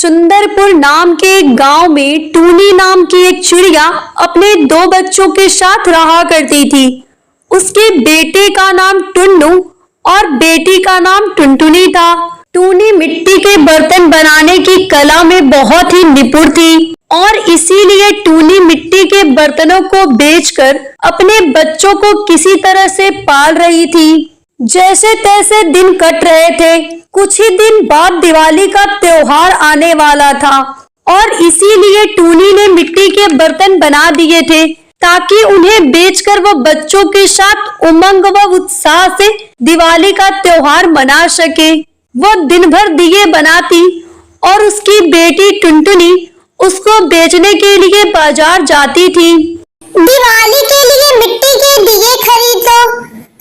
सुंदरपुर नाम के एक गांव में टूनी नाम की एक चिड़िया अपने दो बच्चों के साथ रहा करती थी। उसके बेटे का नाम टुन्नू और बेटी का नाम टुनटुनी था। टूनी मिट्टी के बर्तन बनाने की कला में बहुत ही निपुण थी और इसीलिए टूनी मिट्टी के बर्तनों को बेचकर अपने बच्चों को किसी तरह से पाल रही थी। जैसे तैसे दिन कट रहे थे। कुछ ही दिन बाद दिवाली का त्योहार आने वाला था और इसीलिए टूनी ने मिट्टी के बर्तन बना दिए थे ताकि उन्हें बेचकर वो बच्चों के साथ उमंग व उत्साह से दिवाली का त्योहार मना सके। वो दिन भर दिए बनाती और उसकी बेटी टुनटुनी उसको बेचने के लिए बाजार जाती थी। दिवाली के लिए मिट्टी के दिए खरीद लो,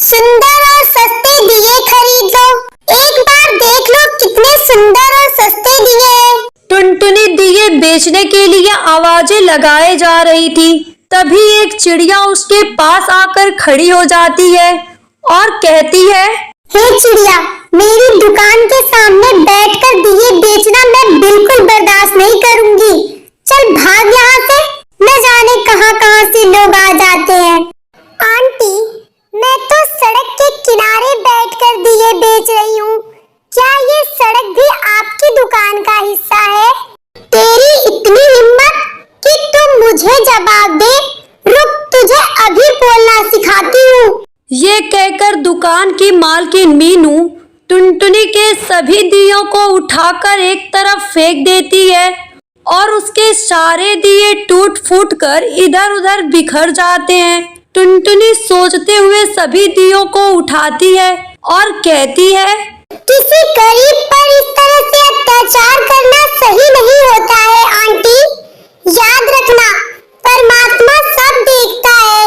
सुंदर और सस्ते दिए खरीद लो। एक बार देख लो कितने सुंदर और सस्ते दिए हैं। टुनटुनी दिए बेचने के लिए आवाजें लगाए जा रही थी। तभी एक चिड़िया उसके पास आकर खड़ी हो जाती है और कहती है, हे चिड़िया, मेरी दुकान के सामने बैठकर दिए बेचना मैं बिल्कुल बर्दाश्त नहीं करूंगी। चल भाग यहाँ से, न जाने कहाँ कहाँ से लोग आ जाते हैं। आंटी, मैं तो सड़क के किनारे बैठकर दिए बेच रही हूँ। क्या ये सड़क भी आपकी दुकान का हिस्सा है? तेरी इतनी हिम्मत कि तुम मुझे जवाब दे। रुक, तुझे अभी बोलना सिखाती हूँ। ये कहकर दुकान की मालकिन मीनू टुनटुनी के सभी दियों को उठाकर एक तरफ फेंक देती है और उसके सारे दिए टूट फूट कर इधर उधर बिखर जाते हैं। टुनटुनी सोचते हुए सभी दियों को उठाती है और कहती है, किसी गरीब पर इस तरह से अत्याचार करना सही नहीं होता है आंटी। याद रखना, परमात्मा सब देखता है।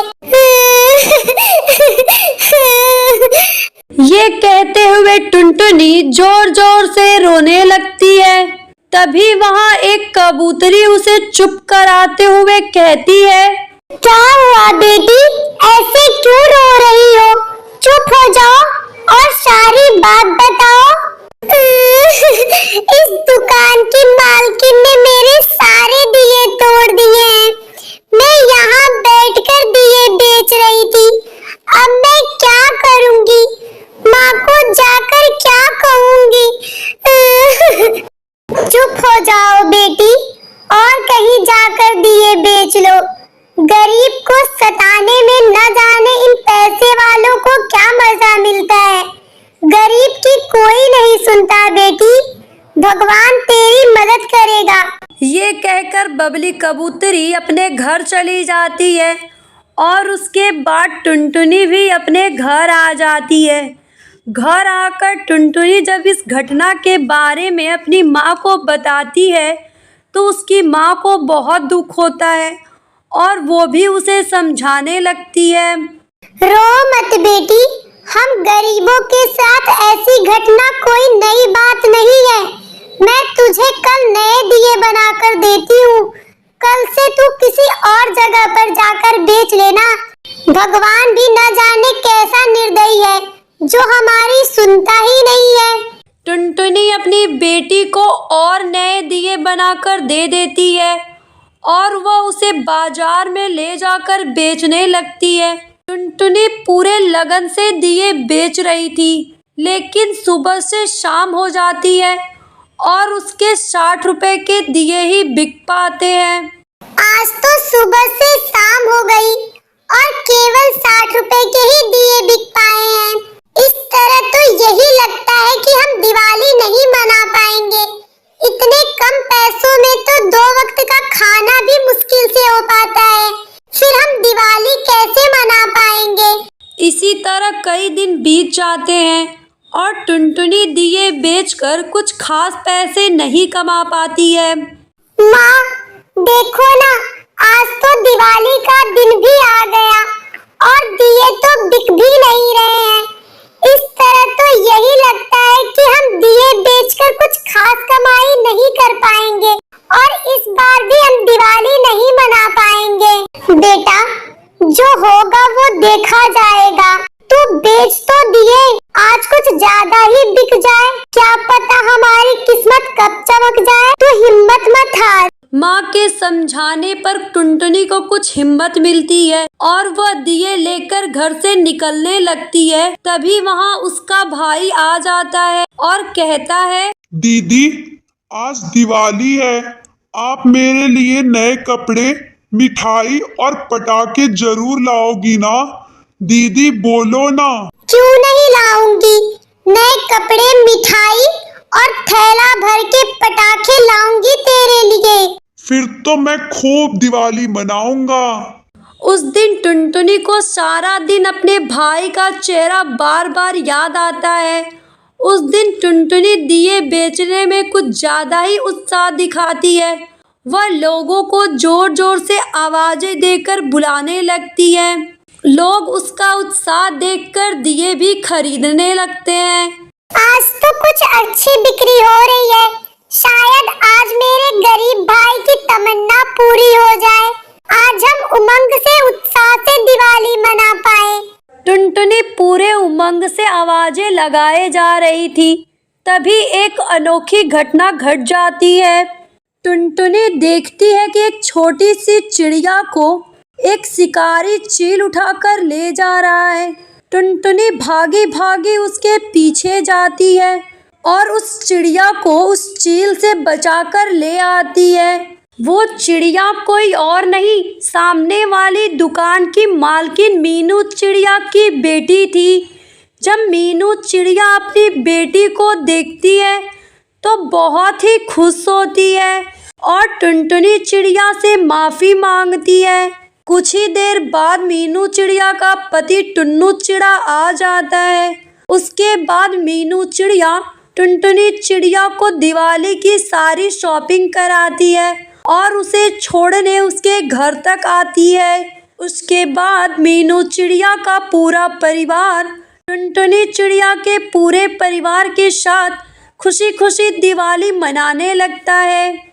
ये कहते हुए टुनटुनी जोर जोर से रोने लगती है। तभी वहाँ एक कबूतरी उसे चुप कराते हुए कहती है, क्या हुआ बेटी, ऐसे क्यों रो रही हो? चुप हो जाओ और सारी बात बताओ। इस दुकान की मालकिन ने मेरे सारे दिए तोड़ दिए हैं। मैं यहाँ बैठकर दिए बेच रही थी। अब मैं क्या करूँगी? माँ को जाकर क्या कहूँगी? चुप हो जाओ बेटी और कहीं जाकर दिए बेच लो। गरीब को सताने में न जाने इन पैसे वालों को क्या मजा मिलता है। गरीब की कोई नहीं सुनता बेटी, भगवान तेरी मदद करेगा। ये कहकर बबली कबूतरी अपने घर चली जाती है और उसके बाद टुनटुनी भी अपने घर आ जाती है। घर आकर टुनटुनी जब इस घटना के बारे में अपनी माँ को बताती है तो उसकी माँ को बहुत दुख होता है और वो भी उसे समझाने लगती है। रो मत बेटी, हम गरीबों के साथ ऐसी घटना कोई नई बात नहीं है। मैं तुझे कल नए दिए बनाकर देती हूँ। कल से तू किसी और जगह पर जाकर बेच लेना। भगवान भी न जाने कैसा निर्दयी है जो हमारी सुनता ही नहीं है। टुनटुनी अपनी बेटी को और नए दिए बनाकर दे देती है और वह उसे बाजार में ले जाकर बेचने लगती है। टुनटुनी पूरे लगन से दिए बेच रही थी, लेकिन सुबह से शाम हो जाती है और उसके 60 रुपए के दिए ही बिक पाते हैं। आज तो सुबह से शाम हो गई और केवल 60 रुपए के ही दिए बिक पाए हैं। इस तरह तो यही लगता है कि हम दिवाली नहीं मना पाएंगे। इतने कम पैसों में तो 2 वक्त का खाना भी मुश्किल से हो पाता है। फिर हम दिवाली कैसे मना पाएंगे? इसी तरह कई दिन बीत जाते हैं और टुनटुनी दिए बेचकर कुछ खास पैसे नहीं कमा पाती है। माँ, देखो ना, आज तो दिवाली का दिन भी आ गया और दिए तो बिक भी नहीं रहे हैं। इस तरह तो यही लगता है कि हम दिए बेचकर कुछ खास कमाई नहीं कर पाएंगे और इस बार भी हम दिवाली नहीं मना पाएंगे। बेटा, जो होगा वो देखा जाएगा। तू बेच तो दिए, आज कुछ ज्यादा ही बिक जाए, क्या पता हमारी किस्मत कब चमक जाए। तू टुनटुनी को कुछ हिम्मत मिलती है और वह दिए लेकर घर से निकलने लगती है। तभी वहाँ उसका भाई आ जाता है और कहता है, दीदी आज दिवाली है, आप मेरे लिए नए कपड़े, मिठाई और पटाखे जरूर लाओगी ना? दीदी बोलो ना। क्यों नहीं लाऊंगी, नए कपड़े, मिठाई और थैला भर के पटाखे लाऊंगी तेरे लिए। फिर तो मैं खूब दिवाली मनाऊंगा। उस दिन टुनटुनी को सारा दिन अपने भाई का चेहरा बार बार याद आता है। उस दिन टुनटुनी दिए बेचने में कुछ ज्यादा ही उत्साह दिखाती है। वह लोगों को जोर जोर से आवाजें देकर बुलाने लगती है। लोग उसका उत्साह देखकर दिए भी खरीदने लगते हैं। आज तो कुछ अच्छी बिक्री हो रही है, शायद आज मेरे गरीब भाई की तमन्ना पूरी हो जाए। आज हम उमंग से, उत्साह से दिवाली मना पाए। टुनटुनी पूरे उमंग से आवाजें लगाए जा रही थी। तभी एक अनोखी घटना घट जाती है। टुनटुनी देखती है कि एक छोटी सी चिड़िया को एक शिकारी चील उठाकर ले जा रहा है। टुनटुनी भागी भागी उसके पीछे जाती है और उस चिड़िया को उस चील से बचाकर ले आती है। वो चिड़िया कोई और नहीं, सामने वाली दुकान की मालकिन मीनू चिड़िया की बेटी थी। जब मीनू चिड़िया अपनी बेटी को देखती है तो बहुत ही खुश होती है और टुनटुनी चिड़िया से माफी मांगती है। कुछ ही देर बाद मीनू चिड़िया का पति टुन्नू चिड़ा आ जाता है। उसके बाद मीनू चिड़िया टुनटुनी चिड़िया को दिवाली की सारी शॉपिंग कराती है और उसे छोड़ने उसके घर तक आती है। उसके बाद मीनू चिड़िया का पूरा परिवार टुनटुनी चिड़िया के पूरे परिवार के साथ खुशी खुशी दिवाली मनाने लगता है।